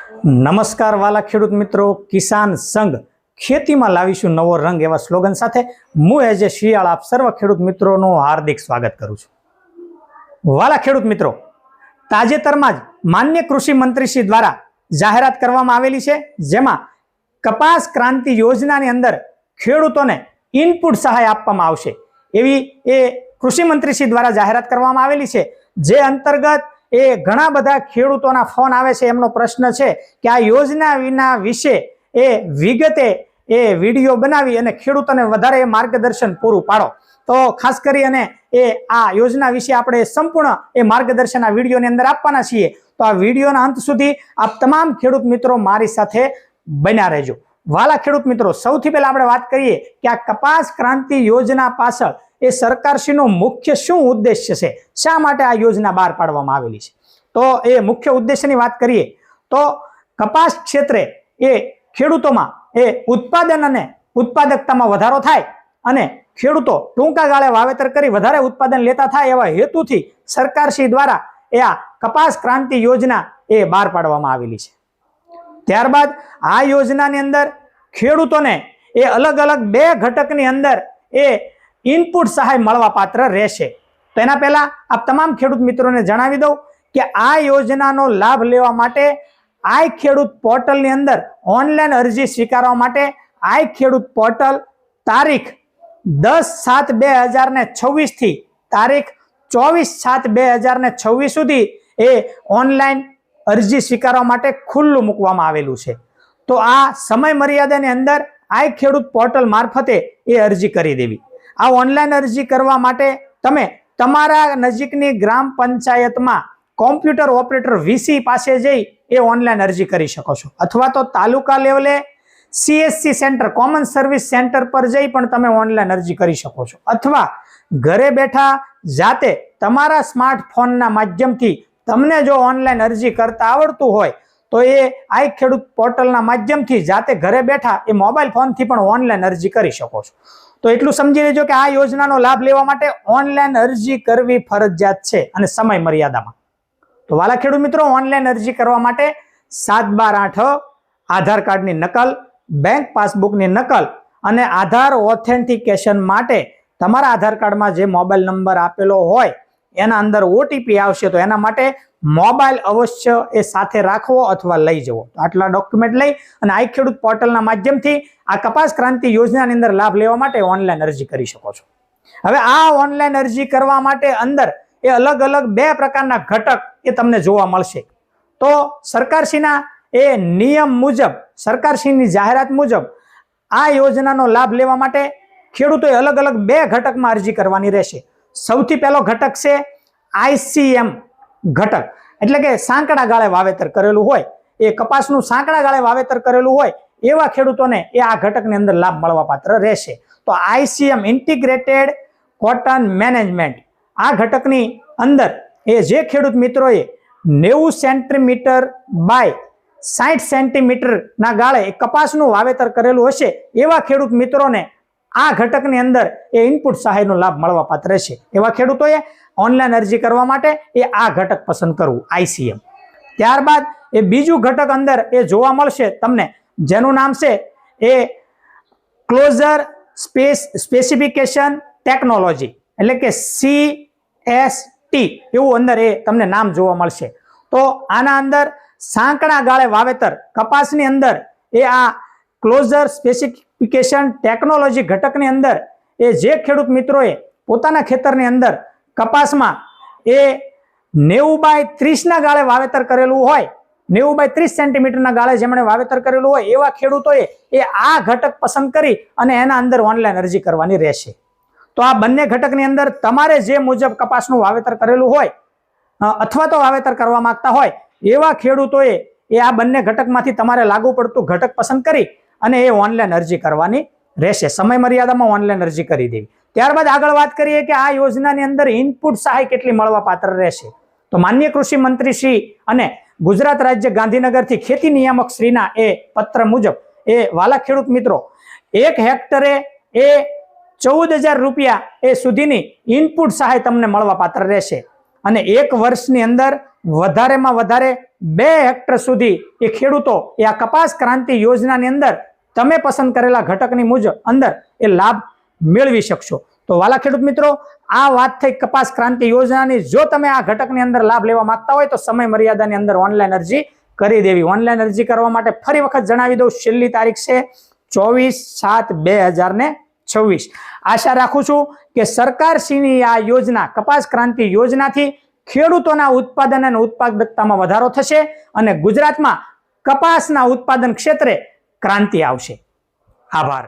નમસ્કાર વાલા ખેડૂત મિત્રો, કિસાન સંઘ ખેતીમાં લાવીશું નવો રંગ એવા સ્લોગન સાથે હું એજ એ શિયાળ આપ સર્વ ખેડૂત મિત્રોનું હાર્દિક સ્વાગત કરું છું। વાલા ખેડૂત મિત્રો, તાજેતરમાં જ માન્ય કૃષિ મંત્રી શ્રી દ્વારા જાહેરાત કરવામાં આવેલી છે, જેમાં કપાસ ક્રાંતિ યોજનાની અંદર ખેડૂતોને ઇનપુટ સહાય આપવામાં આવશે એવી એ કૃષિ મંત્રી શ્રી દ્વારા જાહેરાત કરવામાં આવેલી છે। જે અંતર્ગત એ ઘણા બધા ખેડૂતોના ફોન આવે છે, એમનો પ્રશ્ન છે કે આ યોજના વિશે એ વિગતે એ વિડીયો બનાવી અને ખેડૂતોને વધારે માર્ગદર્શન પૂરું પાડો। તો ખાસ કરી અને એ આ યોજના વિશે આપણે સંપૂર્ણ એ માર્ગદર્શન આ વિડીયોની અંદર આપવાના છીએ। તો આ વિડીયોના અંત સુધી આપ તમામ ખેડૂત મિત્રો મારી સાથે બન્યા રહેજો। વાલા ખેડૂત મિત્રો, સૌથી પહેલા આપણે વાત કરીએ કે આ કપાસ ક્રાંતિ યોજના પાછળ એ સરકારશ્રીનો મુખ્ય શું ઉદ્દેશ્ય છે, શા માટે આ યોજના બહાર પાડવામાં આવેલી છે। તો એ મુખ્ય ઉદ્દેશ્યની વાત કરીએ તો કપાસ ક્ષેત્રે એ ખેડૂતોમાં એ ઉત્પાદન અને ઉત્પાદકતામાં વધારો થાય અને ખેડૂતો ટૂંકા ગાળે વાવેતર કરી વધારે ઉત્પાદન લેતા થાય એવા હેતુથી સરકારશ્રી દ્વારા એ આ કપાસ ક્રાંતિ યોજના એ બહાર પાડવામાં આવેલી છે। ત્યારબાદ આ યોજનાની અંદર ખેડૂતોને એ અલગ અલગ બે ઘટકની અંદર એ ઇનપુટ સહાય મળવા પાત્ર રહેશે। તો એના પહેલા આપ તમામ ખેડૂત મિત્રોને જણાવી દઉં કે આ યોજનાનો લાભ લેવા માટે આઈ ખેડૂત પોર્ટલની અંદર ઓનલાઈન અરજી સ્વીકારવા માટે આઈ ખેડૂત પોર્ટલ તારીખ 10/7/2026 થી તારીખ 24/7/2026 સુધી એ ઓનલાઈન અરજી સ્વીકારવા માટે ખુલ્લું મૂકવામાં આવેલું છે। તો આ સમય મર્યાદાની અંદર આઈ ખેડૂત પોર્ટલ મારફતે એ અરજી કરી દેવી। આ ઓનલાઈન અરજી કરવા માટે તમે તમારા નજીકની ગ્રામ પંચાયતમાં કોમ્પ્યુટર ઓપરેટર વીસી પાસે જઈ એ ઓનલાઈન અરજી કરી શકો છો, અથવા તો તાલુકા લેવલે CSC centre common service centre પર જઈ પણ તમે ઓનલાઈન અરજી કરી શકો છો, અથવા ઘરે બેઠા જાતે તમારા સ્માર્ટફોનના માધ્યમથી તમને જો ઓનલાઈન અરજી કરતા આવડતું હોય તો એ આઈ ખેડૂત પોર્ટલના માધ્યમથી જાતે ઘરે બેઠા એ મોબાઈલ ફોનથી પણ ઓનલાઈન અરજી કરી શકો છો। તો એટલું સમજી લેજો કે આ યોજનાનો લાભ લેવા માટે ઓનલાઈન અરજી કરવી ફરજિયાત છે અને સમય મર્યાદામાં। તો વાલા ખેડૂત મિત્રો, ઓનલાઈન અરજી કરવા માટે 7/12/8 આધાર કાર્ડની નકલ, બેંક પાસબુકની નકલ અને આધાર ઓથેન્ટિકેશન માટે તમારા આધાર કાર્ડમાં જે મોબાઈલ નંબર આપેલો હોય એના અંદર ઓટીપી આવશે, તો એના માટે મોબાઈલ અવશ્ય એ સાથે રાખવો અથવા લઈ જવો। આટલા ડોક્યુમેન્ટ લઈ અને આઈ ખેડૂત પોર્ટલના માધ્યમથી આ કપાસ ક્રાંતિ યોજનાની અંદર લાભ લેવા માટે ઓનલાઈન અરજી કરી શકો છો। હવે આ ઓનલાઈન અરજી કરવા માટે અંદર એ અલગ અલગ બે પ્રકારના ઘટક એ તમને જોવા મળશે। તો સરકારશ્રીના એ નિયમ મુજબ, સરકારશ્રીની જાહેરાત મુજબ આ યોજનાનો લાભ લેવા માટે ખેડૂતોએ અલગ અલગ બે ઘટકમાં અરજી કરવાની રહેશે। સૌથી પહેલો ઘટક છે આઈસીએમ ઘટક, એટલે કે સાંકડા ગાળે વાવેતર કરેલું હોય, એ કપાસનું સાંકડા ગાળે વાવેતર કરેલું હોય એવા ખેડૂતોને એ આ ઘટકની અંદર લાભ મળવા પાત્ર રહેશે। તો આઈસીએમ ઇન્ટિગ્રેટેડ કોટન મેનેજમેન્ટ આ ઘટકની અંદર એ જે ખેડૂત મિત્રોએ 90 સેન્ટીમીટર બાય 60 સેન્ટીમીટર ના ગાળે એ કપાસનું વાવેતર કરેલું હશે એવા ખેડૂત મિત્રોને આ ઘટકની અંદર એ ઇનપુટ સહાયનો લાભ મળવા પાત્ર છે। એવા ખેડૂતોએ ઓનલાઈન અરજી કરવા માટે એ આ ઘટક પસંદ કરવું, આઈસીએમ। ત્યારબાદ એ બીજું ઘટક અંદર એ જોવા મળશે તમને, જેનું નામ છે એ ક્લોઝર સ્પેસિફિકેશન ટેકનોલોજી, એટલે કે CST એવું અંદર એ તમને નામ જોવા મળશે। તો આના અંદર સાંકડા ગાળે વાવેતર કપાસની અંદર એ આ ક્લોઝર સ્પેસિફિકેશન ટેકનોલોજી ઘટકની અંદર એ જે ખેડૂત મિત્રોએ પોતાના ખેતરની અંદર કપાસમાં એ 90/30 ના ગાળે વાવેતર કરેલું હોય, 90/30 સેન્ટીમીટરના ગાળે જેમણે વાવેતર કરેલું હોય એવા ખેડૂતોએ એ આ ઘટક પસંદ કરી અને એના અંદર ઓનલાઈન અરજી કરવાની રહેશે। તો આ બંને ઘટકની અંદર તમારે જે મુજબ કપાસનું વાવેતર કરેલું હોય અથવા તો વાવેતર કરવા માંગતા હોય એવા ખેડૂતોએ એ આ બંને ઘટકમાંથી તમારે લાગુ પડતું ઘટક પસંદ કરી અને એ ઓનલાઈન અરજી કરવાની રહેશે। સમય મર્યાદામાં ઓનલાઈન અરજી કરી દેવી। ત્યારબાદ આગળ વાત કરીએ કે આ યોજનાની અંદર ઇનપુટ સહાય કેટલી મળવા પાત્ર રહેશે। તો માન્ય કૃષિ મંત્રી શ્રી અને ગુજરાત રાજ્ય ગાંધીનગરથી ખેતી નિયામક શ્રીના એ પત્ર મુજબ એ વાલા ખેડૂત મિત્રો 1 હેક્ટરે એ 14,000 રૂપિયા એ સુધીની ઇનપુટ સહાય તમને મળવા પાત્ર રહેશે અને 1 વર્ષની અંદર વધારેમાં વધારે 2 હેક્ટર સુધી એ ખેડૂતો એ આ કપાસ ક્રાંતિ યોજનાની અંદર તમે પસંદ કરેલા ઘટકની મુજબ અંદર એ લાભ મેળવી શકશો. તો વાલા ખેડૂત મિત્રો, આ વાત થઈ કપાસ ક્રાંતિ યોજનાની. જો તમે આ ઘટકની અંદર લાભ લેવા માંગતા હોય તો સમય મર્યાદાની અંદર ઓનલાઈન અરજી કરી દેવી. ઓનલાઈન અરજી કરવા માટે ફરી વખત જણાવી દઉં, છેલ્લી તારીખ છે 24/7/2026. આશા રાખું છું કે સરકારશ્રીની આ યોજના કપાસ ક્રાંતિ યોજનાથી ખેડૂતોના ઉત્પાદન અને ઉત્પાદકતામાં વધારો થશે અને ગુજરાતમાં કપાસના ઉત્પાદન ક્ષેત્રે ક્રાંતિ આવશે. આભાર.